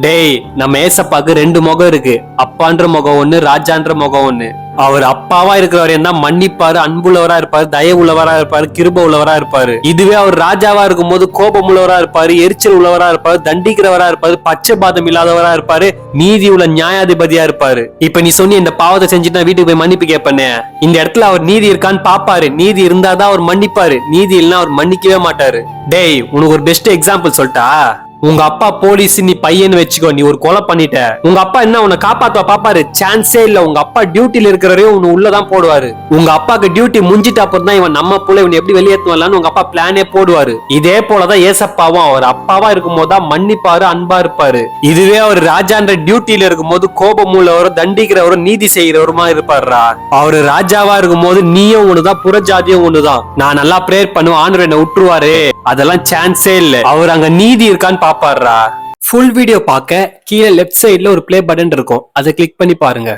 டேய், நம்ம ஏசப்பாக்கு ரெண்டு முகம் இருக்கு. அப்பான்ற முகம் ஒண்ணு, ராஜான்ற முகம் ஒண்ணு. அவர் அப்பாவா இருக்கிறவர் தான் மன்னிப்பாரு, அன்புள்ளவரா இருப்பாரு, தயவு உள்ளவரா இருப்பாரு, கிருப உள்ளவரா இருப்பாரு. இதுவே அவர் ராஜாவா இருக்கும் போது கோபம் உள்ளவரா இருப்பாரு, எரிச்சல் உள்ளவரா இருப்பாரு, தண்டிக்கிறவரா இருப்பாரு, பச்சைபாதம் இல்லாதவரா இருப்பாரு, நீதி உள்ள நியாயாதிபதியா இருப்பாரு. இப்ப நீ சொன்னி இந்த பாவத்தை செஞ்சுட்டு வீட்டுக்கு போய் மன்னிப்பு கேட்பனே, இந்த இடத்துல அவர் நீதி இருக்கான்னு பாப்பாரு. நீதி இருந்தாதான் அவர் மன்னிப்பாரு, நீதி இல்லைன்னா அவர் மன்னிக்கவே மாட்டாரு. டேய், உனக்கு ஒரு பெஸ்ட் எக்ஸாம்பிள் சொல்லிட்டா? உங்க அப்பா போலீஸ், நீ பையன்னு வச்சுக்கோ, நீ ஒரு கொலை பண்ணிட்ட. உங்க அப்பா என்ன உன்னை காப்பாத்த பாப்பாரு? சான்ஸே இல்ல. உங்க அப்பா டியூட்டில இருக்கிறவரையும் உன்னை உள்ளதான் போடுவாரு. உங்க அப்பாக்கு டியூட்டி முடிஞ்சிட்ட அப்புறம் தான் இவன் நம்ம புள்ள இவன் எப்படி வெளியேற்றுவான்னு உங்க அப்பா பிளானே போடுவாரு. இதே போலதான் ஏசப்பாவும் அவர் அப்பாவா இருக்கும் போதுதான் மன்னிப்பாரு, அன்பா இருப்பாரு. இதுவே அவர் ராஜான்ற டியூட்டில இருக்கும் போது கோபம் உள்ளவரும் தண்டிக்கிறவரும் நீதி செய்யறவருமா இருப்பாருடா. அவரு ராஜாவா இருக்கும் போது நீயும் ஒண்ணுதான், புறஜாதியும் ஒண்ணுதான். நான் நல்லா பிரேயர் பண்ணுவேன், ஆண்டவர் என்ன விட்டுருவாரு, அதெல்லாம் சான்ஸே இல்ல. அவர் அங்க நீதி இருக்கான்னு பாப்பாருடா. ஃபுல் வீடியோ பார்க்க கீழே லெஃப்ட் சைடுல ஒரு ப்ளே பட்டன் இருக்கும், அதை கிளிக் பண்ணி பாருங்க.